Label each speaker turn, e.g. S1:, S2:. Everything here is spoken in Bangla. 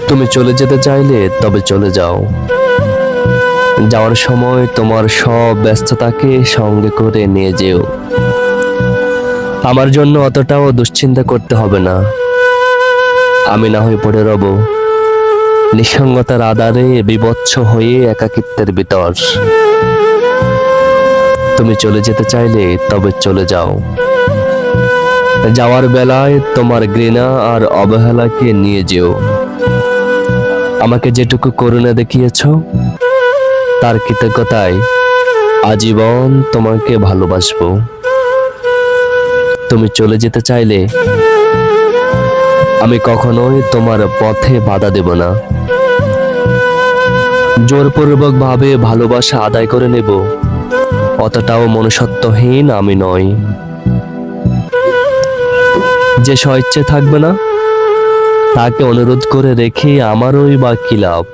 S1: তুমি চলে যেতে চাইলে তবে চলে যাও। যাওয়ার সময় তোমার সব ব্যস্ততাকে সঙ্গে করে নিয়ে যেও। আমার জন্য অতটাও দুশ্চিন্তা করতে হবে না। আমি না হয় পড়ে রব নিঃসঙ্গতার আধারে বিবচ্ছ হয়ে একাকিত্বের ভিতর। তুমি চলে যেতে চাইলে তবে চলে যাও। যাওয়ার বেলায় তোমার ঘৃণা আর অবহেলাকে নিয়ে যেও। আমাকে যেটুকু করুণা দেখিয়েছ তার কৃতজ্ঞতায় আজীবন তোমাকে ভালোবাসবো। তুমি চলে যেতে চাইলে আমি কখনোই তোমার পথে বাধা দেব না। জোরপূর্বক ভাবে ভালোবাসা আদায় করে নেব অতটাও মনুষ্যত্বহীন আমি নই। যে স্বইচ্ছে থাকবে না তাকে অনুরোধ করে রেখে আমারই বা কি লাভ।